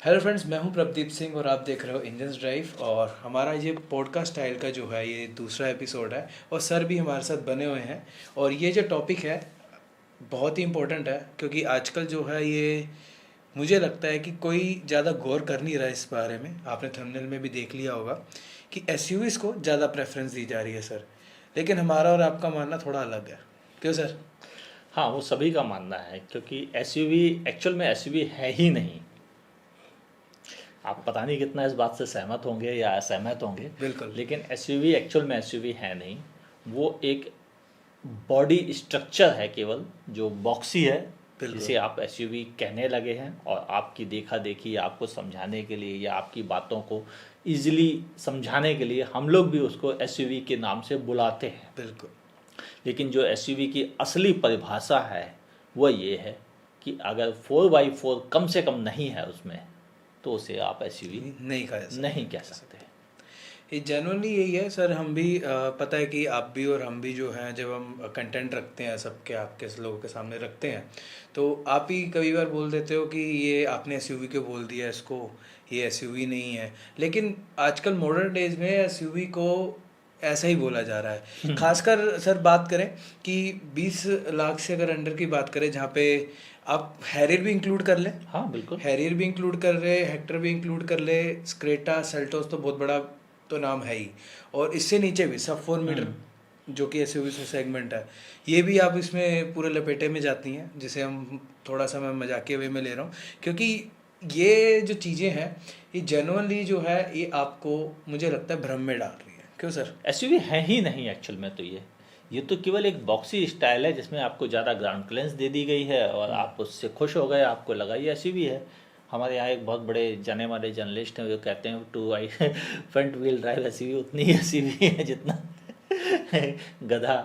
Hello friends, मैं हूं प्रदीप सिंह और आप देख रहे हो इंजन्स ड्राइव। और हमारा ये पॉडकास्ट स्टाइल का जो है ये दूसरा एपिसोड है और सर भी हमारे साथ बने हुए हैं। और ये जो टॉपिक है बहुत ही इम्पोर्टेंट है क्योंकि आजकल जो है ये मुझे लगता है कि कोई ज़्यादा गौर कर नहीं रहा है इस बारे में। आपने थंबनेल में भी देख लिया होगा कि एसयूवीज़ को ज़्यादा प्रेफरेंस दी जा रही है सर, लेकिन हमारा और आपका मानना थोड़ा अलग है। क्यों सर? हाँ, वो सभी का मानना है क्योंकि एसयूवी एक्चुअल में एसयूवी है ही नहीं। आप पता नहीं कितना इस बात से सहमत होंगे या असहमत होंगे, बिल्कुल। लेकिन एसयूवी एक्चुअल में एसयूवी है नहीं। वो एक बॉडी स्ट्रक्चर है केवल, जो बॉक्सी है, बिल्कुल। जिसे आप एसयूवी कहने लगे हैं। और आपकी देखा देखी आपको समझाने के लिए या आपकी बातों को इजीली समझाने के लिए हम लोग भी उसको एसयूवी के नाम से बुलाते हैं। बिल्कुल। लेकिन जो एसयूवी की असली परिभाषा है वो ये है कि अगर 4x4 कम से कम नहीं है उसमें, तो उसे आप एसयूवी नहीं कहा जा सकता। नहीं कह सकते। ये जेनुअनली यही है सर। हम भी पता है कि आप भी और हम भी जो हैं, जब हम कंटेंट रखते हैं सबके आपके लोगों के सामने रखते हैं, तो आप ही कई बार बोल देते हो कि ये आपने एसयूवी क्यों बोल दिया इसको, ये एसयूवी नहीं है। लेकिन आजकल मॉडर्न डेज में एसयूवी को ऐसा ही बोला जा रहा है। खासकर सर बात करें कि 20 लाख से अगर अंडर की बात करें, जहाँ पे आप हैरियर भी इंक्लूड कर लें। हाँ बिल्कुल। हैरियर भी इंक्लूड कर रहे, हेक्टर भी इंक्लूड कर ले, स्क्रेटा सेल्टोस तो बहुत बड़ा तो नाम है ही। और इससे नीचे भी सब 4 मीटर जो कि एसयूवी सेगमेंट है, ये भी आप इसमें पूरे लपेटे में जाती हैं, जिसे हम थोड़ा सा मैं मजाकिया वे में ले रहा हूँ क्योंकि ये जो चीज़ें हैं ये जेनुअनली जो है ये आपको मुझे लगता है भ्रम में डाल रही है। क्यों सर? एसयूवी है ही नहीं एक्चुअल में। तो ये तो केवल एक बॉक्सी स्टाइल है जिसमें आपको ज़्यादा ग्राउंड क्लियरेंस दे दी गई है और आप उससे खुश हो गए, आपको लगा ये एसयूवी है। हमारे यहाँ एक बहुत बड़े जाने माने जर्नलिस्ट हैं, वो कहते हैं 2i front wheel drive SUV उतनी ही एसयूवी है जितना गधा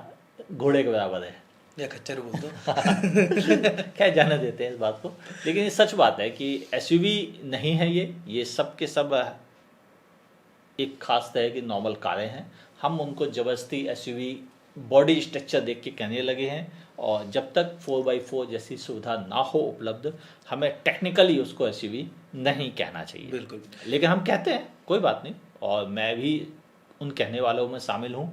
घोड़े के बराबर है, या खच्चर बोल दो। क्या जाने देते हैं इस बात को। लेकिन ये सच बात है कि एसयूवी नहीं है ये सब के सब एक खास तरह की नॉर्मल कारें हैं। हम उनको ज़बरदस्ती एसयूवी बॉडी स्ट्रक्चर देख के कहने लगे हैं, और जब तक 4x4 जैसी सुविधा ना हो उपलब्ध, हमें टेक्निकली उसको एसयूवी नहीं कहना चाहिए। बिल्कुल। लेकिन हम कहते हैं, कोई बात नहीं, और मैं भी उन कहने वालों में शामिल हूँ।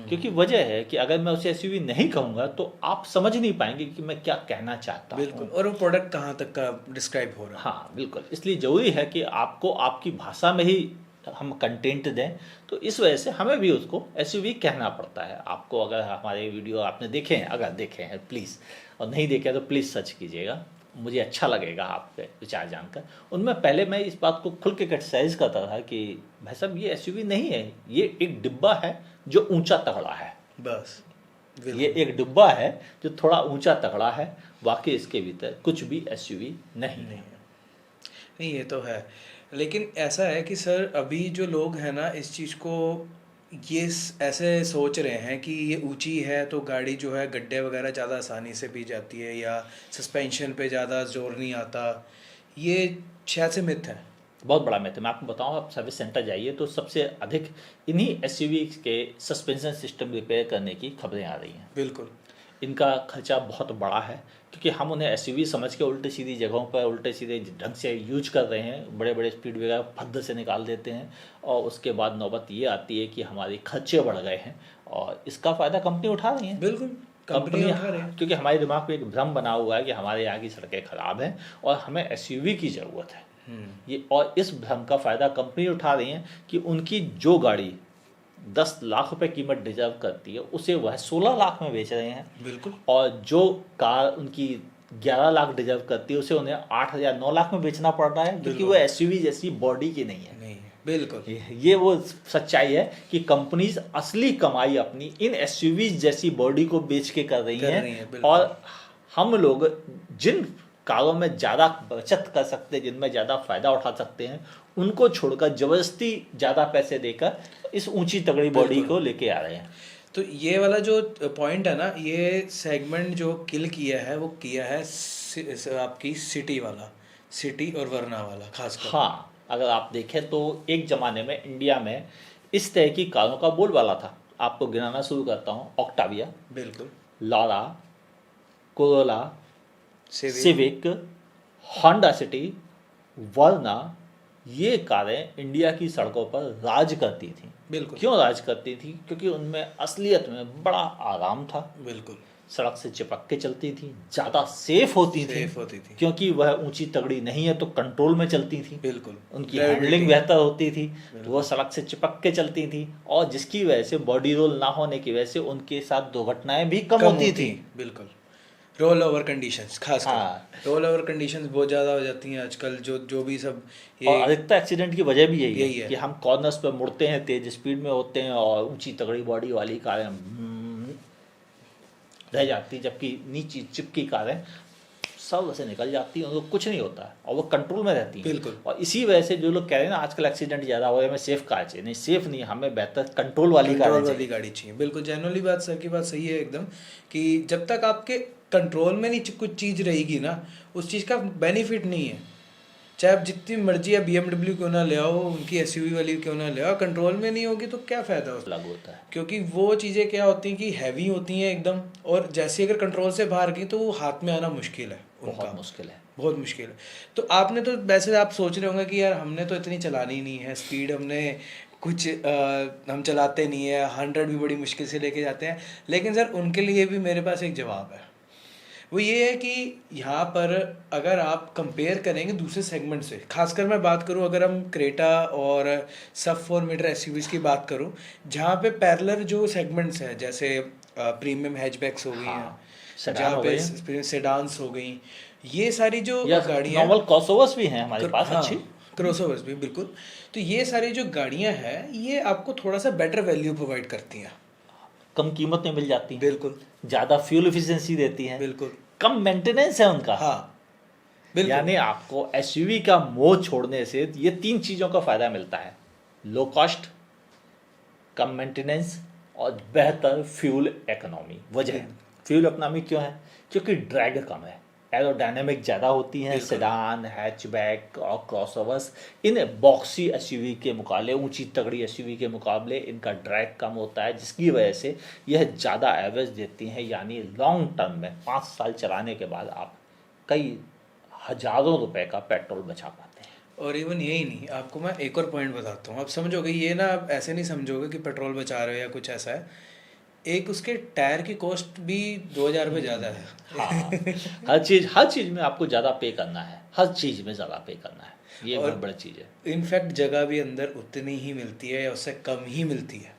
क्योंकि वजह है कि अगर मैं उसे एसयूवी नहीं कहूँगा तो आप समझ नहीं पाएंगे कि मैं क्या कहना चाहता हूँ। बिल्कुल। और वो प्रोडक्ट कहाँ तक का डिस्क्राइब हो रहा है। हाँ बिल्कुल, इसलिए ज़रूरी है कि आपको आपकी भाषा में ही हम कंटेंट दें। तो इस वजह से हमें भी उसको एसयूवी कहना पड़ता है। आपको अगर हमारे वीडियो आपने देखे हैं, अगर देखे हैं प्लीज़, और नहीं देखे तो प्लीज़ सर्च कीजिएगा, मुझे अच्छा लगेगा आपके विचार जानकर। उनमें पहले मैं इस बात को खुल के क्रिटिसाइज करता था कि भाई साहब ये एसयूवी नहीं है, ये एक डिब्बा है जो ऊंचा तगड़ा है। बस ये एक डिब्बा है जो थोड़ा ऊंचा तगड़ा है, वाकई इसके भीतर कुछ भी एसयूवी नहीं है। नहीं, ये तो है। लेकिन ऐसा है कि सर अभी जो लोग हैं ना इस चीज़ को ऐसे सोच रहे हैं कि ये ऊंची है तो गाड़ी जो है गड्ढे वगैरह ज़्यादा आसानी से पी जाती है या सस्पेंशन पे ज़्यादा जोर नहीं आता। ये शायद से मिथ है। बहुत बड़ा मिथ है। मैं आपको बताऊं, आप सर्विस सेंटर जाइए तो सबसे अधिक इन्हीं एसयूवी के सस्पेंशन सिस्टम रिपेयर करने की खबरें आ रही हैं। बिल्कुल। इनका खर्चा बहुत बड़ा है क्योंकि हम उन्हें एसयूवी समझ के उल्टे सीधी जगहों पर उल्टे सीधे ढंग से यूज कर रहे हैं। बड़े बड़े स्पीड ब्रेकर फद्द से निकाल देते हैं, और उसके बाद नौबत ये आती है कि हमारे खर्चे बढ़ गए हैं, और इसका फ़ायदा कंपनी उठा रही है। बिल्कुल, कंपनी उठा रही है। क्योंकि हमारे दिमाग में एक भ्रम बना हुआ है कि हमारे यहाँ की सड़कें खराब हैं और हमें एसयूवी की ज़रूरत है। ये, और इस भ्रम का फ़ायदा कंपनी उठा रही है कि उनकी जो गाड़ी 10 लाख रुपए कीमत डिजर्व करती है उसे वह 16 लाख में बेच रहे हैं। बिल्कुल। और जो कार उनकी 11 लाख डिजर्व करती है उसे उन्हें 8,000 9 लाख में बेचना पड़ रहा है, क्योंकि वो एसयूवी जैसी बॉडी की नहीं है। नहीं है। बिल्कुल। ये वो सच्चाई है कि कंपनीज असली कमाई अपनी इन एसयूवीज जैसी बॉडी को बेच के कर रही हैं। और हम लोग जिन कारों में ज़्यादा बचत कर सकते हैं, जिनमें ज़्यादा फ़ायदा उठा सकते हैं, उनको छोड़कर ज़बरदस्ती ज़्यादा पैसे देकर इस ऊंची तगड़ी बॉडी को लेके आ रहे हैं। तो ये वाला जो पॉइंट है ना, ये सेगमेंट जो किल किया है वो किया है आपकी सिटी वाला, सिटी और वरना वाला खासकर। हाँ, अगर आप देखें तो एक ज़माने में इंडिया में इस तरह की कारों का बोलबाला था। आपको गिनाना शुरू करता हूँ। ऑक्टाविया, बिल्कुल, Laura, Corolla, civic, civic, Honda city, वरना ये कारें इंडिया की सड़कों पर राज करती थी। बिल्कुल क्यों राज करती थी? क्योंकि उनमें असलियत में बड़ा आराम था, बिल्कुल सड़क से चिपक के चलती थी, ज़्यादा सेफ होती थी, सेफ होती थी। क्योंकि वह ऊंची तगड़ी नहीं है तो कंट्रोल में चलती थी, बिल्कुल उनकी Drivability- हैंडलिंग बेहतर होती थी, तो वह सड़क से चिपक के चलती थी, और जिसकी वजह से बॉडी रोल ना होने की वजह से उनके साथ दुर्घटनाएं भी कम होती थी। बिल्कुल रोल ओवर कंडीशंस खासकर हाँ। रोल ओवर कंडीशंस बहुत ज़्यादा हो जाती हैं आजकल, जो भी सब और ये अधिकतर एक्सीडेंट की वजह भी यही यही है है। कि हम कॉर्नर्स पर मुड़ते हैं, तेज स्पीड में होते हैं, और ऊंची तगड़ी बॉडी वाली कारें रह जाती, जबकि नीची चिपकी कारें सब से निकल जाती हैं, उनको कुछ नहीं होता है और वो कंट्रोल में रहती हैं। बिल्कुल। और इसी वजह से जो लोग कह रहे हैं ना आजकल एक्सीडेंट ज़्यादा हो रहे हैं, हमें सेफ कार चाहिए, नहीं सेफ नहीं, हमें बेहतर कंट्रोल वाली कार कंट्रोल चाहिए। वाली गाड़ी चाहिए। बिल्कुल जेनुअनली बात, सर की बात सही है एकदम, कि जब तक आपके कंट्रोल में नहीं कुछ चीज़ रहेगी ना, उस चीज़ का बेनिफिट नहीं है। चाहे आप जितनी मर्जी या BMW क्यों ना ले आओ, उनकी SUV वाली क्यों ना ले आओ, कंट्रोल में नहीं होगी तो क्या फ़ायदा उसका। लागू होता है। क्योंकि वो चीज़ें क्या होती हैं कि हैवी होती हैं एकदम, और जैसे अगर कंट्रोल से बाहर गई तो वो हाथ में आना मुश्किल है उनका, बहुत मुश्किल है। बहुत मुश्किल है। तो आपने तो वैसे आप सोच रहे होंगे कि यार हमने तो इतनी चलानी नहीं है, स्पीड हमने कुछ हम चलाते नहीं है, 100 भी बड़ी मुश्किल से लेके जाते हैं। लेकिन सर उनके लिए भी मेरे पास एक जवाब है, वो ये है कि यहाँ पर अगर आप कंपेयर करेंगे दूसरे सेगमेंट से, खासकर मैं बात करूँ अगर हम क्रेटा और सब 4 मीटर SUVs की बात करूँ, जहाँ पे पैरेलल जो सेगमेंट्स हैं, जैसे प्रीमियम हैचबैक्स हो गई हैं, हाँ, सेडान जहाँ हो पे गए सेडान्स हो गई, ये सारी जो या गाड़ियाँ, नॉर्मल क्रॉसओवर्स भी हैं हमारे पास हाँ, अच्छी। क्रॉसओवर्स भी बिल्कुल। तो ये सारी जो गाड़ियाँ हैं ये आपको थोड़ा सा बेटर वैल्यू प्रोवाइड करती हैं, कम कीमत में मिल जाती हैं, बिल्कुल ज़्यादा फ्यूल एफिशिएंसी देती हैं, बिल्कुल, कम मेंटेनेंस है उनका। हाँ बिल्कुल, यानी आपको एसयूवी का मोह छोड़ने से ये 3 चीज़ों का फ़ायदा मिलता है: लो कॉस्ट, कम मेंटेनेंस और बेहतर फ्यूल इकोनॉमी। वजह फ्यूल इकोनॉमी क्यों है? क्योंकि ड्रैग कम है, एरोडायनेमिक ज़्यादा होती हैं बिल्कुल। सेडान, हैचबैक और क्रॉसओवर्स। इन बॉक्सी एसयूवी के मुकाबले, ऊंची तगड़ी एसयूवी के मुकाबले इनका ड्रैग कम होता है, जिसकी वजह से यह ज़्यादा एवरेज देती हैं। यानी लॉन्ग टर्म में 5 साल चलाने के बाद आप कई हज़ारों रुपए का पेट्रोल बचा पाते हैं। और इवन यही नहीं, आपको मैं एक और पॉइंट बताता हूँ, आप समझोगे ये ना, आप ऐसे नहीं समझोगे कि पेट्रोल बचा रहे हो या कुछ ऐसा है। एक उसके टायर की कॉस्ट भी 2000 रुपये ज़्यादा है। हाँ, हर चीज़ में आपको ज़्यादा पे करना है, हर चीज़ में ज़्यादा पे करना है, ये और बहुत बड़ी चीज़ है। इनफैक्ट जगह भी अंदर उतनी ही मिलती है या उससे कम ही मिलती है,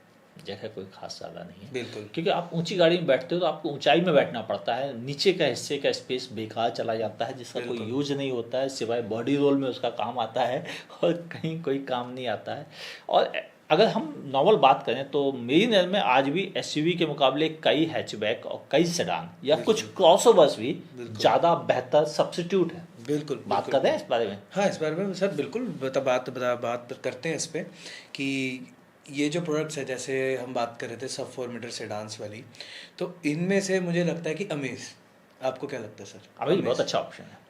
जगह कोई खास ज़्यादा नहीं है, बिल्कुल क्योंकि आप ऊंची गाड़ी में बैठते हो तो आपको ऊंचाई में बैठना पड़ता है, नीचे का हिस्से का स्पेस बेकार चला जाता है, जिसका कोई बिल्कुल। यूज नहीं होता है, सिवाय बॉडी रोल में उसका काम आता है और कहीं कोई काम नहीं आता है। और अगर हम नॉर्मल बात करें तो मेरी नज़र में आज भी एसयूवी के मुकाबले कई हैचबैक और कई सेडान या कुछ क्रॉसओवर्स भी बिल्कुल। ज़्यादा बेहतर सब्स्टिट्यूट है। बिल्कुल बात कर रहे हैं इस बारे में? हाँ, इस बारे में सर बिल्कुल बात करते हैं इस पे, कि ये जो प्रोडक्ट्स है, जैसे हम बात कर रहे थे सब 4 मीटर सेडान्स वाली, तो इनमें से मुझे लगता है कि अमेज, आपको क्या लगता है सर? अमेज बहुत अच्छा ऑप्शन है,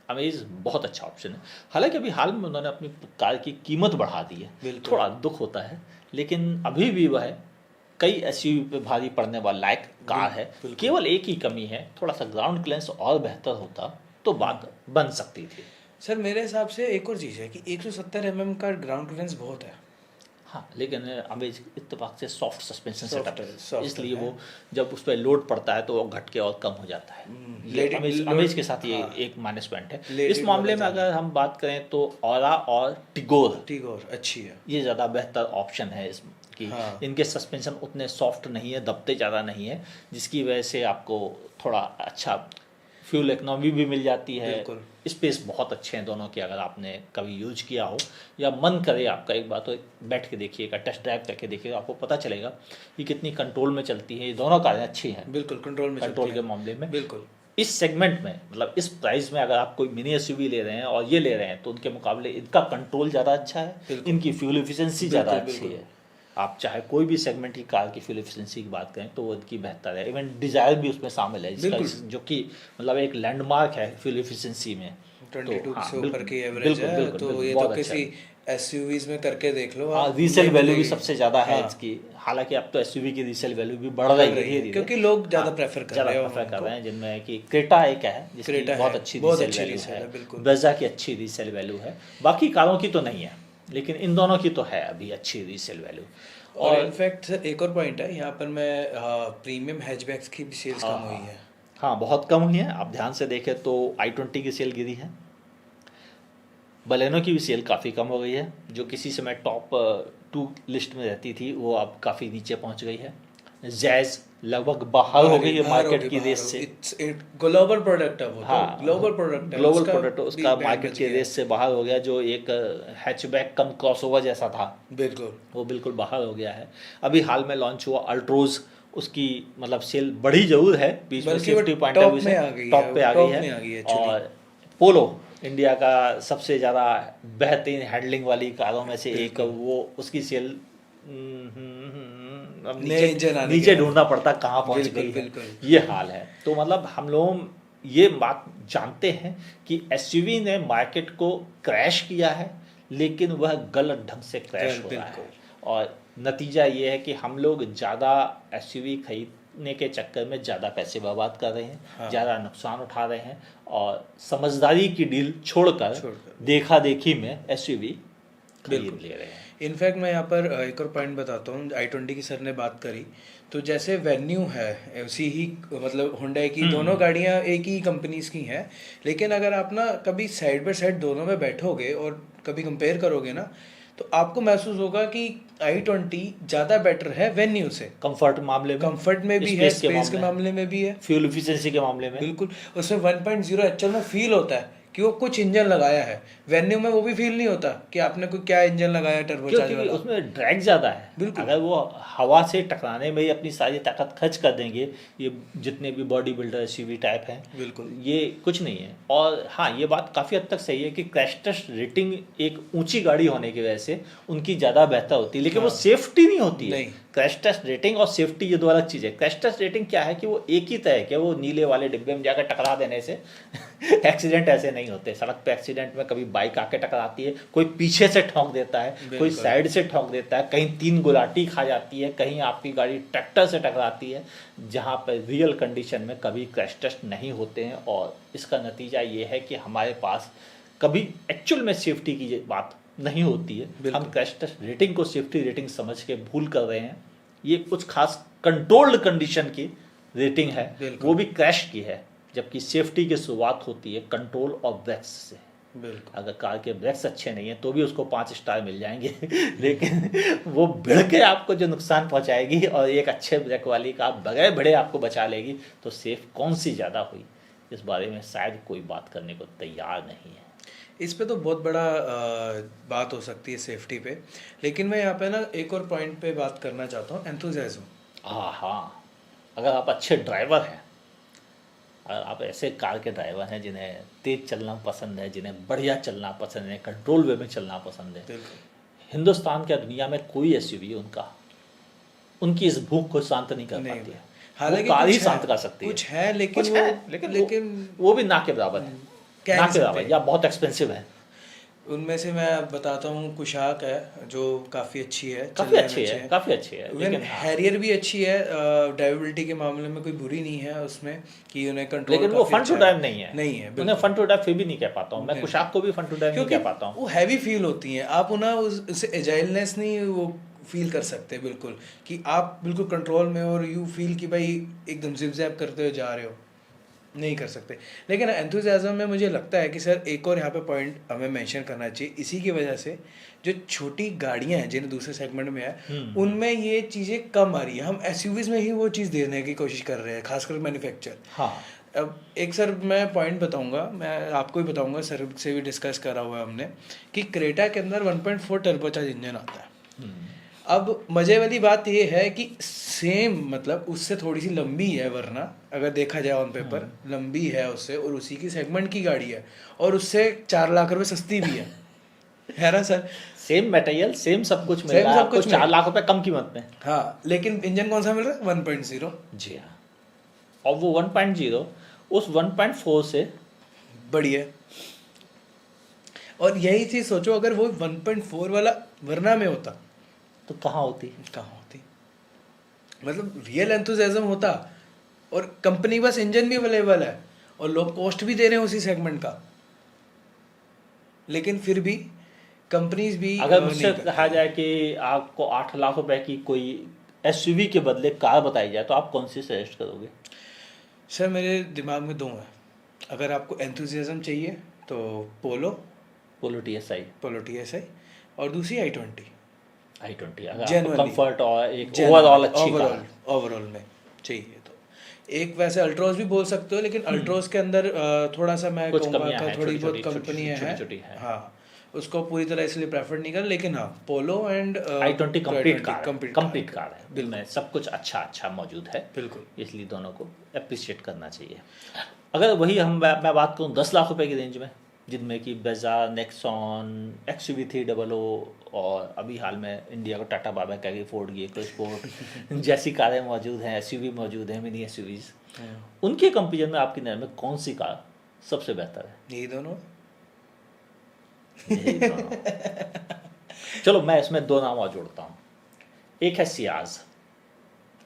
अमेज बहुत अच्छा ऑप्शन है। हालांकि अभी हाल में उन्होंने अपनी कार की कीमत बढ़ा दी है, बिल्कुल। थोड़ा दुख होता है, लेकिन अभी भी वह कई एसयूवी पे भारी पड़ने वाला लायक कार है। बिल्कुल। केवल एक ही कमी है, थोड़ा सा ग्राउंड क्लियरेंस और बेहतर होता तो बात बन सकती थी। सर मेरे हिसाब से एक और चीज़ है कि 170 mm का ग्राउंड क्लियरेंस बहुत है। हाँ, लेकिन अमेज इत्तेफाक से सॉफ्ट सस्पेंशन Soft सेटअप है, है, soft इसलिए है। वो जब उस पर लोड पड़ता है तो वो घट के और कम हो जाता है। ये Load- अमेज के साथ ये हाँ। एक माइनस पॉइंट है। Loaded इस मामले में वाला अगर हम बात करें तो ऑरा और टिगोर टिगोर अच्छी है। ये ज़्यादा बेहतर ऑप्शन है इसकी। हाँ। इनके सस्पेंशन उतने सॉफ्ट नहीं है, दबते ज़्यादा नहीं है, जिसकी वजह से आपको थोड़ा अच्छा फ्यूल इकनॉमी भी मिल जाती है। बिल्कुल। स्पेस बहुत अच्छे हैं दोनों के, अगर आपने कभी यूज किया हो या मन करे आपका, एक बार तो बैठ के देखिएगा, टेस्ट ड्राइव करके देखिएगा, आपको पता चलेगा कि कितनी कंट्रोल में चलती है। ये दोनों कारें अच्छी हैं बिल्कुल कंट्रोल में कंट्रोल चलती के है। मामले में। बिल्कुल इस सेगमेंट में, मतलब इस प्राइस में अगर आप कोई मिनी एसयूवी ले रहे हैं और ये ले रहे हैं, तो उनके मुकाबले इनका कंट्रोल ज़्यादा अच्छा है, बिल्कुल। इनकी फ्यूल एफिशिएंसी ज़्यादा बिल्कुल, अच्छी बिल्कुल। है। आप चाहे कोई भी सेगमेंट की कार की फ्यूल एफिशिएंसी की बात करें तो वो इनकी बेहतर है। इवन डिज़ायर भी उसमें शामिल है, बिल्कुल। जो कि मतलब एक लैंडमार्क है फ्यूल एफिशिएंसी में। 22 हाँ, से ऊपर बिल्कुल, की एवरेज बिल्कुल, है, बिल्कुल, तो बिल्कुल, ये बहुत तो अच्छा किसी है। एसयूवीज में करके देख लो हाँ, आप, रीसेल नहीं वैल्यू भी मिलेगी। सबसे ज़्यादा है हाँ, इसकी। हालांकि अब तो एसयूवी की रीसेल वैल्यू भी बढ़ रही है धीरे धीरे, क्योंकि लोग ज़्यादा हाँ, प्रेफर कर ज़्यादा रहे हैं प्रेफर कर उनको। रहे हैं, जिनमें कि क्रेटा एक है जिसकी क्रेटा बहुत है, अच्छी बहुत रीसेल अच्छी वैल्यू रीसेल है, है, बिल्कुल। ब्रेजा की अच्छी रीसेल वैल्यू है, बाकी कारों की तो नहीं है, लेकिन इन दोनों की तो है अभी अच्छी रीसेल वैल्यू। और इनफैक्ट एक और पॉइंट है यहाँ पर, मैं प्रीमियम हैचबैक्स की भी सेल्स हाँ कम हुई है। हाँ, बहुत कम हुई है। आप ध्यान से देखें तो i20 की सेल गिरी है, बलेनो की भी सेल काफ़ी कम हो गई है, जो किसी समय टॉप 2 लिस्ट में रहती थी वो अब काफ़ी नीचे पहुंच गई है। जैज लगभग बाहर हो गई है मार्केट की रेस से। इट्स ग्लोबल प्रोडक्ट है वो, हाँ, तो ग्लोबल प्रोडक्ट है, ग्लोबल उसका प्रोडक्ट भी उसका बैंड मार्केट बच के गया है। रेस से बाहर हो गया, जो एक हैचबैक कम क्रॉसओवर जैसा था बिल्कुल। वो बिल्कुल बाहर हो गया है। अभी हाल में लॉन्च हुआ अल्ट्रोज, उसकी मतलब सेल बढ़ी जरूर है, बीच में बल्कि वो safety point of top view में से आ गई टॉप है, पे आ टॉप गई में आ गई है। है एक्चुअली। और पोलो इंडिया का सबसे ज़्यादा बेहतरीन हैंडलिंग वाली कारों में से एक, बिल्कुल। वो उसकी सेल अब नए इंजन आने के नीचे बाद। ढूंढना पड़ता कहाँ पहुंच बिल्कुल, गई है, बिल्कुल। ये हाल है। तो मतलब हम लोग ये बात जानते हैं कि एसयूवी ने मार्केट को क्रैश किया है, लेकिन वह गलत ढंग से क्रैश हो रहा है। बिल्कुल। और नतीजा ये है कि हम लोग ज़्यादा एसयूवी खरीदने के चक्कर में ज़्यादा पैसे बर्बाद कर रहे हैं, हाँ। ज़्यादा नुकसान उठा रहे हैं, और समझदारी की डील छोड़कर छोड़कर। देखा देखी में एसयूवी खरीद बिल्कुल। ले रहे हैं। इनफैक्ट मैं यहाँ पर एक और पॉइंट बताता हूँ, i20 की सर ने बात करी, तो जैसे वेन्यू है उसी ही मतलब हुंडई की, दोनों गाड़ियाँ एक ही कंपनीज की हैं, लेकिन अगर आप ना कभी साइड बाय साइड दोनों में बैठोगे और कभी कंपेयर करोगे ना, तो आपको महसूस होगा कि i20 ज़्यादा बेटर है वेन्यू से। कंफर्ट मामले में, कंफर्ट में भी है, स्पेस स्पेस के मामले में भी है, फ्यूल एफिशिएंसी के मामले में। बिल्कुल। उसमें 1.0 एक्चुअल में फील होता है कि वो कुछ इंजन लगाया है, वेन्यू में वो भी फील नहीं होता कि आपने कोई क्या इंजन लगाया है, टर्बोचार्ज क्योंकि वाला। उसमें ड्रैग ज़्यादा है। बिल्कुल। अगर वो हवा से टकराने में ही अपनी सारी ताकत खर्च कर देंगे, ये जितने भी बॉडी बिल्डर एसयूवी टाइप हैं, बिल्कुल। ये कुछ नहीं है। और हाँ, ये बात काफ़ी हद तक सही है कि क्रैश टेस्ट रेटिंग एक ऊंची गाड़ी होने की वजह से उनकी ज़्यादा बेहतर होती है, लेकिन वो हाँ। सेफ्टी नहीं होती है। नहीं। क्रैश टेस्ट रेटिंग और सेफ्टी ये दो अलग चीज़ है। क्रैश टेस्ट रेटिंग क्या है कि वो एक ही तरह के, वो नीले वाले डिब्बे में जाकर टकरा देने से एक्सीडेंट ऐसे नहीं होते। सड़क पे एक्सीडेंट में कभी बाइक आके टकराती है, कोई पीछे से ठोक देता है, कोई बिल्कुल। साइड से ठोक देता है, कहीं 3 गुलाटी खा जाती है, कहीं आपकी गाड़ी ट्रैक्टर से टकराती है, जहाँ पर रियल कंडीशन में कभी क्रैश टेस्ट नहीं होते हैं। और इसका नतीजा ये है कि हमारे पास कभी एक्चुअल में सेफ्टी की ये बात नहीं होती है। हम क्रैश टेस्ट रेटिंग को सेफ्टी रेटिंग समझ के भूल कर रहे हैं। ये कुछ खास कंट्रोल्ड कंडीशन की रेटिंग है, वो भी क्रैश की है, जबकि सेफ्टी की शुरुआत होती है कंट्रोल और ब्रेक्स से। बिल्कुल। अगर कार के ब्रेक्स अच्छे नहीं हैं तो भी उसको 5 स्टार मिल जाएंगे लेकिन वो भिड़ के आपको जो नुकसान पहुंचाएगी और एक अच्छे ब्रेक वाली कार बगैर भिड़े आपको बचा लेगी, तो सेफ कौन सी ज़्यादा हुई, इस बारे में शायद कोई बात करने को तैयार नहीं है। इस पे तो बहुत बड़ा बात हो सकती है सेफ्टी पे, लेकिन मैं यहाँ पे ना एक और पॉइंट पे बात करना चाहता हूँ, एंथुसियाज्म। हाँ, अगर आप अच्छे ड्राइवर हैं, अगर आप ऐसे कार के ड्राइवर हैं जिन्हें तेज़ चलना पसंद है, जिन्हें बढ़िया चलना पसंद है, कंट्रोल वे में चलना पसंद है, हिंदुस्तान क्या दुनिया में कोई एसयूवी उनकी इस भूख को शांत नहीं कर पाती है। हालांकि कार ही शांत कर सकती है, कुछ है, लेकिन कुछ वो है, लेकिन वो भी ना के बराबर है, कह ना नहीं के बराबर सकते। या बहुत एक्सपेंसिव है। उनमें से मैं बताता हूँ, कुशाक है जो काफ़ी अच्छी है, काफ़ी चलने में अच्छी है, काफ़ी अच्छी है, लेकिन हैरियर भी अच्छी है, ड्राइवेबिलिटी के मामले में कोई बुरी नहीं है उसमें कि उन्हें कंट्रोल, लेकिन वो फन टू ड्राइव नहीं है, उन्हें फन टू ड्राइव फिर भी नहीं कह पाता हूँ मैं, कुशाक को भी फन टू ड्राइव नहीं कह पाता हूँ। वो हैवी फील होती हैं, आप उन्हें उससे एजाइलनेस नहीं वो फील कर सकते बिल्कुल, कि आप बिल्कुल कंट्रोल में और यू फील कि भाई एकदम जिप जैप करते हुए जा रहे हो, नहीं कर सकते। लेकिन एंथुसियाज्म में मुझे लगता है कि सर एक और यहाँ पे पॉइंट हमें मेंशन करना चाहिए, इसी की वजह से जो छोटी गाड़ियाँ हैं जिन्हें दूसरे सेगमेंट में है, उनमें ये चीज़ें कम आ रही है। हम एसयूवीज में ही वो चीज़ देने की कोशिश कर रहे हैं, खासकर मैन्युफैक्चर। हाँ, अब एक सर मैं पॉइंट बताऊंगा, मैं आपको ही बताऊंगा, सर से भी डिस्कस करा हुआ है हमने, कि क्रेटा के अंदर 1.4 टर्बोचार्ज इंजन आता है। अब मज़े वाली बात ये है कि सेम मतलब उससे थोड़ी सी लंबी है, वरना अगर देखा जाए ऑन पेपर लंबी है उससे, और उसी की सेगमेंट की गाड़ी है, और उससे 4 लाख रुपए सस्ती भी है ना सर? सेम मटेरियल, सेम सब कुछ मिल रहा है आपको 4 लाख रुपए कम कीमत में। हाँ, लेकिन इंजन कौन सा मिल रहा है? 1.0। जी हाँ, और वो 1.0 उस 1.4 से बढ़िया। और यही चीज़ सोचो अगर वो 1.4 वाला वरना में होता तो कहाँ होती? कहाँ होती? मतलब रियल एंथुसियाज्म होता, और कंपनी बस इंजन भी अवेलेबल है और लोग कॉस्ट भी दे रहे हैं उसी सेगमेंट का, लेकिन फिर भी कंपनीज भी अगर मुझसे नहीं करती कहा हैं। जाए कि आपको 8 लाख रुपए की कोई एसयूवी के बदले कार बताई जाए तो आप कौन सी सजेस्ट करोगे? सर मेरे दिमाग में दो हैं। अगर आपको एंथुसियाज्म चाहिए तो पोलो, पोलो TSI, पोलो TSI, और दूसरी I20। I20 अगर आपको जेनुअनली, कंफर्ट और एक ओवरऑल अच्छी कार ओवरऑल ओवरऑल में चाहिए तो एक वैसे अल्ट्रोज भी बोल सकते हो, लेकिन अल्ट्रोज के अंदर थोड़ा सा मैं कुछ कहूँगा कमियां का हैं, थोड़ी छोटी बहुत छोटी कंपनियाँ छोटी हैं। छोटी है। हाँ, उसको पूरी तरह इसलिए प्रेफर नहीं कर, लेकिन हाँ पोलो एंड I20 कंप्लीट कार है, कंप्लीट कंप्लीट कार है, बिल्कुल सब कुछ अच्छा अच्छा मौजूद है, बिल्कुल। इसलिए दोनों को अप्रिशिएट करना चाहिए। अगर वही मैं बात करूँ 10 लाख रुपए की रेंज में, जिनमें कि ब्रेजा, नेक्सॉन, XUV300 और अभी हाल में इंडिया को टाटा बाबा कैरी फोर्ड की इकोस्पोर्ट जैसी कारें मौजूद हैं, एसयूवी मौजूद हैं, मिनी एसयूवीज, उनके कंपेरिजन में आपकी नज़र में कौन सी कार सबसे बेहतर है? यही दोनों। यही दोनों। चलो मैं इसमें दो नाम और जोड़ता हूँ। एक है सियाज,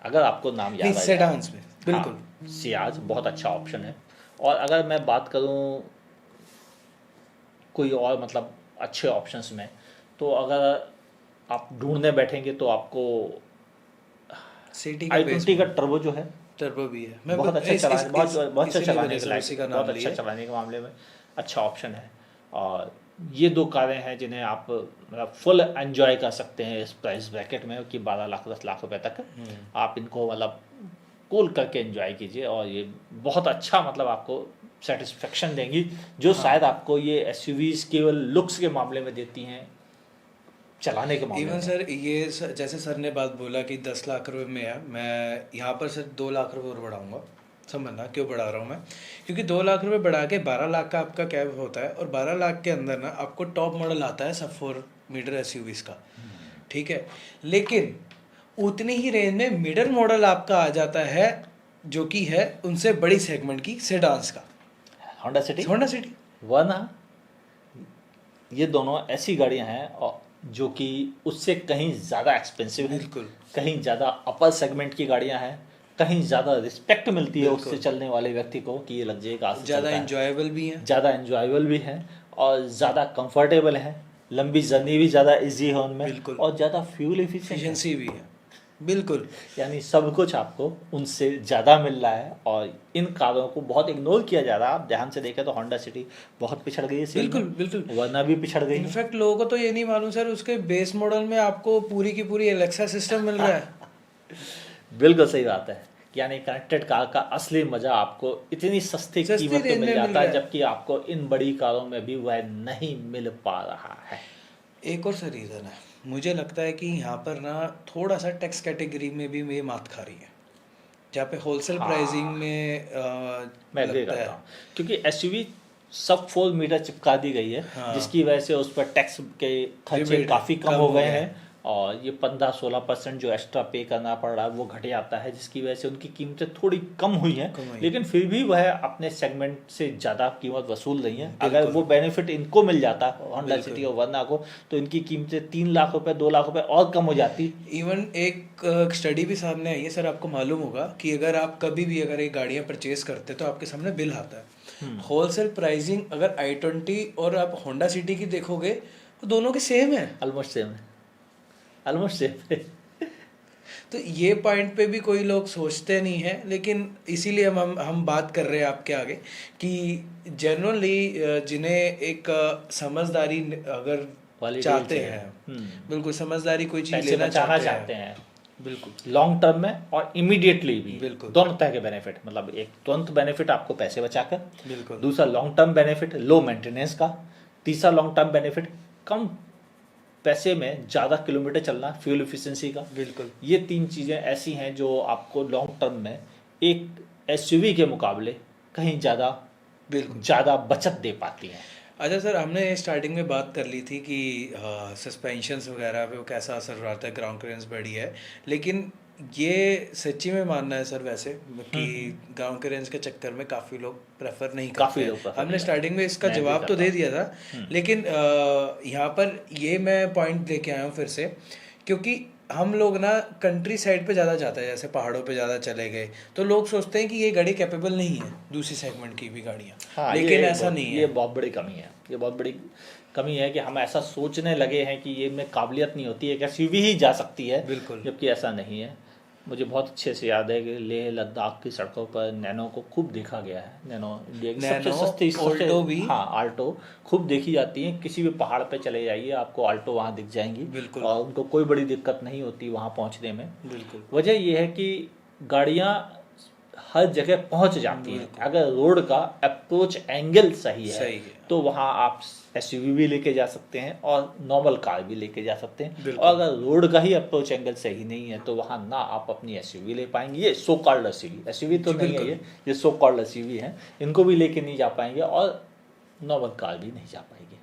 अगर आपको नाम याद नहीं, आ जाए। सेडान्स में बिल्कुल। हाँ, सियाज बहुत अच्छा ऑप्शन है। और अगर मैं बात करूँ कोई और मतलब अच्छे ऑप्शंस में, तो अगर आप ढूंढने बैठेंगे तो आपको सिटी का बेस I20 का टर्बो जो है टर्बो भी है, बहुत अच्छा चलाने, बहुत अच्छा इसीलिए चलाने मैंने के सर लायक, उसी का बहुत नाम अच्छा लिया। चलाने के मामले में अच्छा ऑप्शन है। और ये दो कारें हैं जिन्हें आप मतलब फुल एंजॉय कर सकते हैं इस प्राइस ब्रैकेट में कि 12 लाख 10 लाख रुपए तक आप इनको मतलब कूल करके एंजॉय कीजिए, और ये बहुत अच्छा मतलब आपको सेटिस्फेक्शन देंगी जो शायद आपको ये एसयूवीज केवल लुक्स के मामले में देती हैं, चलाने के मामले इवन में। सर ये जैसे सर ने बात बोला कि 10 लाख रुपए में है, मैं यहाँ पर सर 2 लाख रुपए और बढ़ाऊंगा। समझना क्यों बढ़ा रहा हूँ मैं, क्योंकि 2 लाख रुपए बढ़ा के 12 लाख का आपका कैब होता है, और 12 लाख के अंदर ना आपको टॉप मॉडल आता है सब 4 मीटर एसयूवीज का, ठीक है। लेकिन उतनी ही रेंज में मिडल मॉडल आपका आ जाता है, जो कि है उनसे बड़ी सेगमेंट की सेडान्स का, होंडा सिटी, होंडा सिटी। वरना ये दोनों ऐसी गाड़ियां हैं जो कि उससे कहीं ज़्यादा एक्सपेंसिव है, बिल्कुल कहीं ज़्यादा अपर सेगमेंट की गाड़ियां हैं, कहीं ज़्यादा रिस्पेक्ट मिलती है बिल्कुल। उससे चलने वाले व्यक्ति को कि ये लग्जरी कार से ज़्यादा चलता है, इंजॉयबल भी है, ज़्यादा इंजॉयबल भी है और ज़्यादा कंफर्टेबल है, लंबी जर्नी भी ज़्यादा इजी है उनमें, बिल्कुल। और ज़्यादा फ्यूल एफिशिएंट है। एफिशिएंसी भी है, बिल्कुल। यानी सब कुछ आपको उनसे ज़्यादा मिल रहा है, और इन कारों को बहुत इग्नोर किया जा रहा है। आप ध्यान से देखें तो होंडा सिटी बहुत पिछड़ गई है सेल बिल्कुल में, बिल्कुल। वरना भी पिछड़ गई है। इनफैक्ट लोगों को तो ये नहीं मालूम सर, उसके बेस मॉडल में आपको पूरी की पूरी एलेक्सा सिस्टम मिल रहा है। बिल्कुल सही बात है, यानी कनेक्टेड कार का असली मजा आपको इतनी सस्ती सस्ती कीमत पे रेंज मिल में मिल जाता रहा है, है। जबकि आपको इन बड़ी कारों में भी वह नहीं मिल पा रहा है। एक और सा रीज़न है, मुझे लगता है कि यहाँ पर ना थोड़ा सा टैक्स कैटेगरी में भी ये मात खा रही है, जहाँ पे होलसेल हाँ। प्राइसिंग में मैं एग्री लगता करता है। हूँ, क्योंकि एसयूवी सब 4 मीटर चिपका दी गई है, हाँ। जिसकी वजह से उस पर टैक्स के खर्चे Rebate काफ़ी कम कम हो हो गए गया हैं, और ये 15-16% जो एक्स्ट्रा पे करना पड़ रहा है वो घट जाता है, जिसकी वजह से उनकी कीमतें थोड़ी कम हुई हैं, कम हुई। लेकिन फिर भी वह अपने सेगमेंट से ज़्यादा कीमत वसूल रही हैं। अगर बिल्कुल। वो बेनिफिट इनको मिल जाता होंडा बिल्कुल। सिटी और वर्ना को, तो इनकी कीमतें 3 लाख रुपए 2 लाख रुपए और कम हो जाती। इवन एक स्टडी भी सामने आई है सर, आपको मालूम होगा कि अगर आप कभी भी अगर ये गाड़ियाँ परचेज करते तो आपके सामने बिल आता है। होलसेल प्राइसिंग अगर I20 और आप होंडा सिटी की देखोगे तो दोनों के सेम है, ऑलमोस्ट सेम है, ऑलमोस्ट सेम है। तो ये पॉइंट पे भी कोई लोग सोचते नहीं है, लेकिन इसीलिए हम बात कर रहे हैं आपके आगे कि जनरली जिन्हें एक समझदारी अगर वाली चाहते डील हैं, चाहिए। बिल्कुल समझदारी कोई चीज़ पैसे लेना बचाना चाहते चाहते हैं, हैं बिल्कुल लॉन्ग टर्म में और इमीडिएटली भी, बिल्कुल। दोनों तरह के बेनिफिट, मतलब एक तुरंत बेनिफिट आपको पैसे बचाकर, बिल्कुल दूसरा long term benefit low maintenance का, तीसरा लॉन्ग टर्म बेनिफिट कम पैसे में ज़्यादा किलोमीटर चलना, फ्यूल एफिशिएंसी का। बिल्कुल ये 3 चीज़ें ऐसी हैं जो आपको लॉन्ग टर्म में एक एसयूवी के मुकाबले कहीं बिल्कुल। ज़्यादा बचत दे पाती हैं। अच्छा सर, हमने स्टार्टिंग में बात कर ली थी कि सस्पेंशंस वगैरह पे वो कैसा असर रहता है, ग्राउंड क्लियरेंस बढ़ी है, लेकिन ये सच्ची में मानना है सर वैसे कि गांव के रेंज के चक्कर में काफ़ी लोग प्रेफर नहीं करते काफ़ी हैं। लोग prefer हमने नहीं स्टार्टिंग में इसका मैं भी जवाब तो करता दे हूँ। दिया था, लेकिन यहाँ पर ये मैं पॉइंट लेके आया हूँ फिर से, क्योंकि हम लोग ना कंट्री साइड पे ज़्यादा जाते हैं, जैसे पहाड़ों पे ज़्यादा चले गए तो लोग सोचते हैं कि ये गाड़ी कैपेबल नहीं है, दूसरी सेगमेंट की भी गाड़ियाँ, हाँ, लेकिन ऐसा नहीं ये है। बहुत बड़ी कमी है। ये बहुत बड़ी कमी है कि हम ऐसा सोचने लगे हैं कि ये में काबिलियत नहीं होती है, एक एसयूवी ही जा सकती है, बिल्कुल। जबकि ऐसा नहीं है। मुझे बहुत अच्छे से याद है कि लेह लद्दाख की सड़कों पर नैनो को खूब देखा गया है। नैनो इंडिया की सबसे नैनो, सस्ती, ऑल्टो भी। हाँ, आल्टो खूब देखी जाती है। किसी भी पहाड़ पे चले जाइए आपको आल्टो वहाँ दिख जाएंगी, बिल्कुल और उनको कोई बड़ी दिक्कत नहीं होती वहाँ पहुँचने में। बिल्कुल वजह यह है कि गाड़ियाँ हर जगह पहुंच जाती हैं। बिल्कुल अगर रोड का अप्रोच एंगल सही है सही है। तो वहाँ आप एसयूवी भी लेके जा सकते हैं और नॉर्मल कार भी लेके जा सकते हैं। बिल्कुल। और अगर रोड का ही अप्रोच एंगल सही नहीं है तो वहाँ ना आप अपनी एसयूवी ले पाएंगे। ये सो कॉल्ड एसयूवी, एसयूवी तो जी, नहीं है, बिल्कुल। ये सो कॉल्ड एसयूवी है, इनको भी लेके नहीं जा पाएंगे और नॉर्मल कार भी नहीं जा पाएंगे।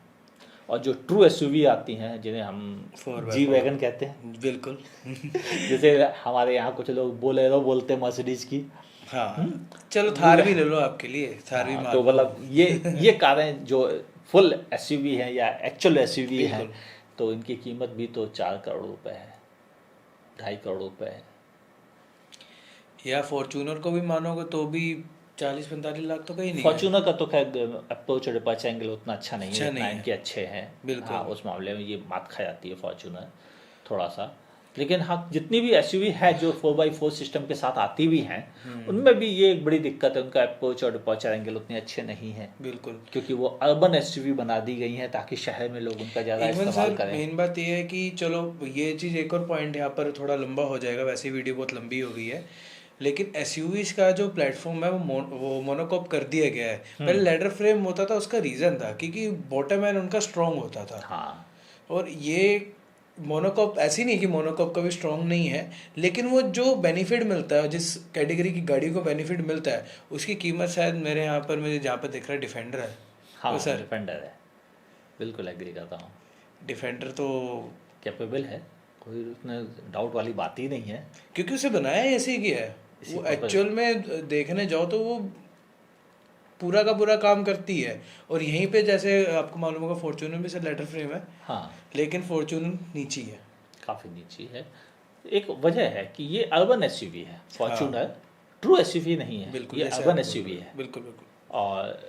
और जो ट्रू एसयूवी आती हैं जिन्हें हम 4x4 जी वैगन कहते हैं, बिल्कुल। जैसे हमारे यहाँ कुछ लोग बोलेरो बोलते हैं मर्सिडीज की। हाँ, चलो थार भी ले लो आपके लिए, थार भी हाँ, मान तो लो। मतलब ये कारें जो फुल एसयूवी हैं या एक्चुअल एसयूवी हैं, बिल्कुल। तो इनकी कीमत भी तो 4 करोड़ रुपए है, 2.5 करोड़ रुपए है। या फॉर्च्यूनर को भी मानोगे तो भी 40-45 लाख तो कहीं नहीं है। फॉर्च्यूनर का तो खैर अप्रोच और डिपार्चर एंगल उतना अच्छा नहीं है अच्छा जितना नहीं है। इनके अच्छे हैं। बिल्कुल। हाँ, उस मामले में ये मात खा जाती है फॉर्च्यूनर थोड़ा सा। लेकिन हाँ, जितनी भी एसयूवी है जो 4x4 सिस्टम के साथ आती भी हैं, उनमें भी ये एक बड़ी दिक्कत है, उनका अप्रोच और डिपार्चर एंगल उतने अच्छे नहीं हैं, बिल्कुल। क्योंकि वो अर्बन एसयूवी बना दी गई हैं ताकि शहर में लोग उनका ज़्यादा इवन इस्तेमाल सर करें। मेन बात ये है कि चलो ये चीज़ एक और पॉइंट यहाँ पर थोड़ा लंबा हो जाएगा, वैसे ही वीडियो बहुत लंबी हो गई है, लेकिन एसयूवीज का जो प्लेटफॉर्म है वो मोनोकॉक कर दिया गया है। पहले लेडर फ्रेम होता था, उसका रीज़न था क्योंकि बॉटम एंड उनका स्ट्रॉन्ग होता था। हाँ, और ये मोनोकॉक ऐसी नहीं कि मोनोकॉक कभी स्ट्रॉन्ग नहीं है, लेकिन वो जो बेनिफिट मिलता है, जिस कैटेगरी की गाड़ी को बेनिफिट मिलता है, उसकी कीमत शायद मेरे यहाँ पर मुझे जहाँ पर दिख रहा है डिफेंडर है। हाँ, तो सर डिफेंडर है, बिल्कुल एग्री करता हूँ। डिफेंडर तो कैपेबल है, कोई उसमें डाउट वाली बात ही नहीं है। क्योंकि उसे बनाया ही ऐसे ही किया है, इसी वो पर्पज एक्चुअल में देखने जाओ तो वो पूरा का पूरा काम करती है। और यहीं पे जैसे आपको मालूम होगा फॉर्च्यूनर भी सर लेटर फ्रेम है, हाँ, लेकिन फॉर्च्यूनर नीची है। काफ़ी नीची है। एक वजह है कि ये अर्बन एसयूवी है, फॉर्च्यूनर ट्रू एसयूवी नहीं है, बिल्कुल ये जैसे अर्बन आप एसयूवी है। बिल्कुल बिल्कुल। और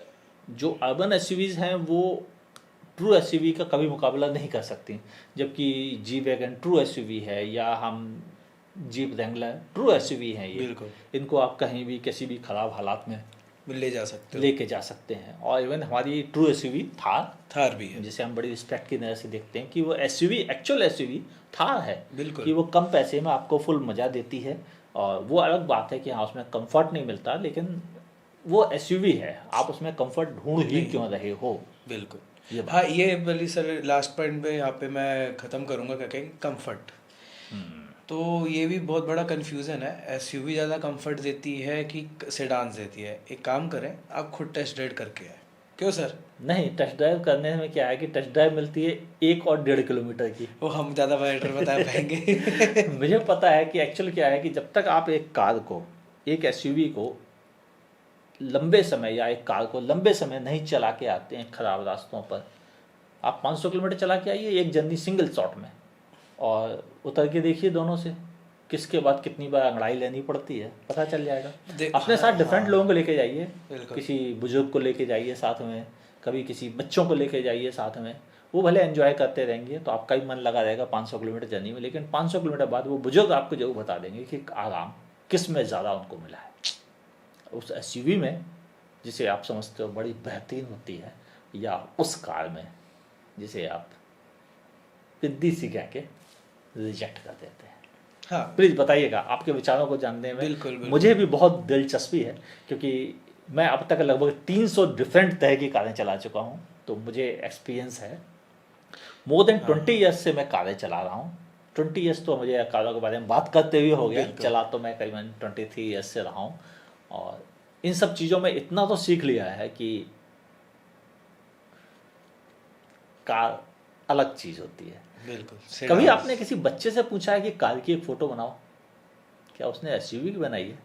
जो अर्बन एसयूवीज हैं वो ट्रू एसयूवी का कभी मुकाबला नहीं कर सकती, जबकि जी वैगन ट्रू एसयूवी है, या हम जीप रेंगलर ट्रू एसयूवी हैं। ये बिल्कुल इनको आप कहीं भी किसी भी ख़राब हालात में ले जा सकते हो। लेके जा सकते हैं। और इवन हमारी ट्रू एसयूवी थार, थार भी है। जिसे हम बड़ी रिस्पेक्ट की नज़र से देखते हैं कि वो एसयूवी एक्चुअल एसयूवी थार है, बिल्कुल। कि वो कम पैसे में आपको फुल मज़ा देती है। और वो अलग बात है कि हाँ, उसमें कंफर्ट नहीं मिलता, लेकिन वो एसयूवी है, आप उसमें कंफर्ट ढूंढ ही नहीं। क्यों रहे हो। बिल्कुल। ये बात। हाँ, ये वाली सर लास्ट पॉइंट पे यहाँ पे मैं ख़त्म करूँगा क्या कहेंगे, कंफर्ट। तो ये भी बहुत बड़ा कन्फ्यूज़न है, एसयूवी ज़्यादा कंफर्ट देती है कि सेडान्स देती है। एक काम करें, आप खुद टेस्ट ड्राइव करके आए। क्यों सर? नहीं, टेस्ट ड्राइव करने में क्या है कि टेस्ट ड्राइव मिलती है 1 और 1.5 किलोमीटर की। वो हम ज़्यादा बेटर बता पाएंगे। मुझे पता है कि एक्चुअल क्या है कि जब तक आप एक कार को, एक एसयूवी को लंबे समय, या एक कार को लंबे समय नहीं चला के आते हैं खराब रास्तों पर, आप 500 किलोमीटर चला के आइए एक जर्नी सिंगल शॉट में, और उतर के देखिए दोनों से किसके बाद कितनी बार अंगड़ाई लेनी पड़ती है, पता चल जाएगा। अपने साथ डिफरेंट लोगों को लेके जाइए, किसी बुजुर्ग को लेके जाइए साथ में, कभी किसी बच्चों को लेके जाइए साथ में, वो भले एंजॉय करते रहेंगे तो आपका भी मन लगा रहेगा 500 किलोमीटर जर्नी में, लेकिन 500 किलोमीटर बाद वो बुजुर्ग आपको जरूर बता देंगे कि आराम किस में ज़्यादा उनको मिला है। उस एसयूवी में जिसे आप समझते हो बड़ी बेहतरीन होती है, या उस कार में जिसे आप पिद्दी सी कह के रिजेक्ट कर देते हैं। हाँ, प्लीज़ बताइएगा, आपके विचारों को जानने में बिल्कुल। मुझे भी बहुत दिलचस्पी है, क्योंकि मैं अब तक लगभग 300 डिफरेंट तरह की कारें चला चुका हूँ, तो मुझे एक्सपीरियंस है। मोर देन 20 ईयर्स से मैं कारें चला रहा हूँ। 20 ईयर्स तो मुझे कारों के बारे में बात करते हुए हो गया, चला तो मैं करीबन 23 ईयर्स से रहा हूँ, और इन सब चीज़ों में इतना तो सीख लिया है कि कार अलग चीज़ होती है। बिल्कुल। कभी आपने किसी बच्चे से पूछा है कि कार की एक फ़ोटो बनाओ? क्या उसने एसयूवी की बनाई है?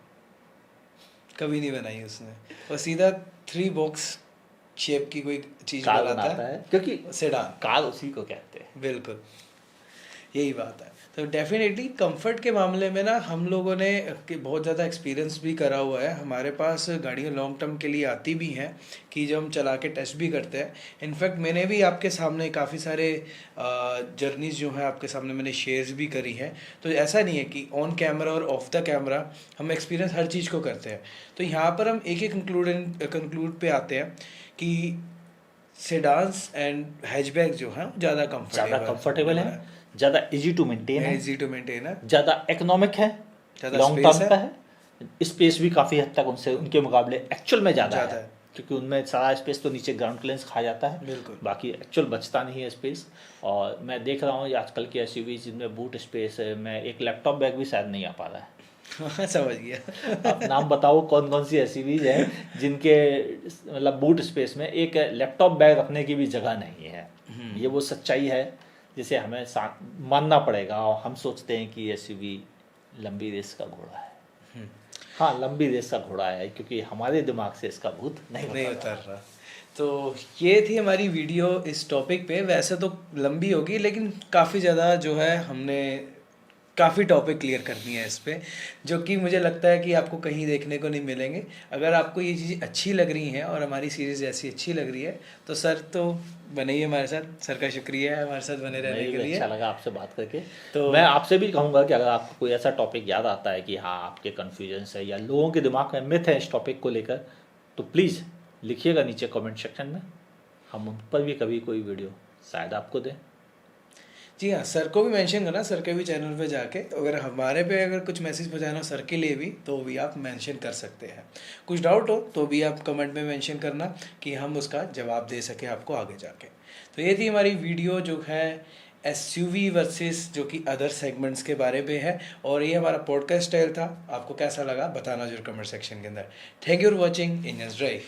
कभी नहीं बनाई उसने, वो सीधा 3 बॉक्स शेप की कोई चीज़ कार बनाता बनाता है, क्योंकि सेडान। कार उसी को कहते हैं। बिल्कुल, यही बात है। तो डेफिनेटली कंफर्ट के मामले में ना हम लोगों ने बहुत ज़्यादा एक्सपीरियंस भी करा हुआ है। हमारे पास गाड़ियाँ लॉन्ग टर्म के लिए आती भी हैं कि जब हम चला के टेस्ट भी करते हैं। इनफैक्ट मैंने भी आपके सामने काफ़ी सारे जर्नीज़ जो हैं आपके सामने मैंने शेयर्स भी करी हैं। तो ऐसा नहीं है कि ऑन कैमरा और ऑफ द कैमरा हम एक्सपीरियंस हर चीज़ को करते हैं। तो यहाँ पर हम एक एक कंक्लूड पे आते हैं कि सेडान्स एंड हैचबैक जो हैं ज़्यादा कंफर्टेबल है, ज़्यादा इजी टू मेंटेन है, इजी टू मेंटेन है, ज़्यादा इकोनॉमिक है, ज़्यादा लॉन्ग स्पेस टर्म है। का है, स्पेस भी काफ़ी हद तक उनके मुकाबले एक्चुअल में ज़्यादा ज़्यादा है, है। क्योंकि उनमें सारा स्पेस तो नीचे ग्राउंड क्लियरेंस खा जाता है, बिल्कुल। बाकी एक्चुअल बचता नहीं है स्पेस। और मैं देख रहा हूँ ये आजकल की एसयूवी जिनमें बूट स्पेस है, मैं एक लैपटॉप बैग भी शायद नहीं आ पा रहा है। हाँ, समझ गया। आप नाम बताओ कौन कौन सी एसयूवीज हैं जिनके मतलब बूट स्पेस में एक लैपटॉप बैग रखने की भी जगह नहीं है। ये वो सच्चाई है जिसे हमें मानना पड़ेगा, और हम सोचते हैं कि एसयूवी लंबी रेस का घोड़ा है। हाँ, लंबी रेस का घोड़ा है, क्योंकि हमारे दिमाग से इसका भूत नहीं उतर रहा। तो ये थी हमारी वीडियो इस टॉपिक पे। वैसे तो लंबी होगी, लेकिन काफ़ी ज़्यादा जो है हमने काफ़ी टॉपिक क्लियर करनी है इस पे, जो कि मुझे लगता है कि आपको कहीं देखने को नहीं मिलेंगे। अगर आपको ये चीज़ अच्छी लग रही हैं और हमारी सीरीज़ ऐसी अच्छी लग रही है तो सर तो बने ही हमारे साथ। सर का शुक्रिया है हमारे साथ बने रहने के लिए। अच्छा लगा आपसे बात करके। तो मैं आपसे भी कहूँगा कि अगर आपको कोई ऐसा टॉपिक याद आता है कि हाँ आपके कन्फ्यूजन्स है या लोगों के दिमाग में मिथ है इस टॉपिक को लेकर, तो प्लीज़ लिखिएगा नीचे कमेंट सेक्शन में, हम उन पर भी कभी कोई वीडियो शायद आपको दें। जी हाँ, सर को भी मेंशन करना, सर के भी चैनल पे जाके। तो अगर हमारे पे अगर कुछ मैसेज पहुँचाना सर के लिए भी, तो भी आप मेंशन कर सकते हैं। कुछ डाउट हो तो भी आप कमेंट में मेंशन करना कि हम उसका जवाब दे सकें आपको आगे जाके। तो ये थी हमारी वीडियो जो है एसयूवी वर्सेस जो कि अदर सेगमेंट्स के बारे में है, और ये हमारा पॉडकास्ट स्टाइल था। आपको कैसा लगा बताना जरूर कमेंट सेक्शन के अंदर। Thank you for watching Indians drive.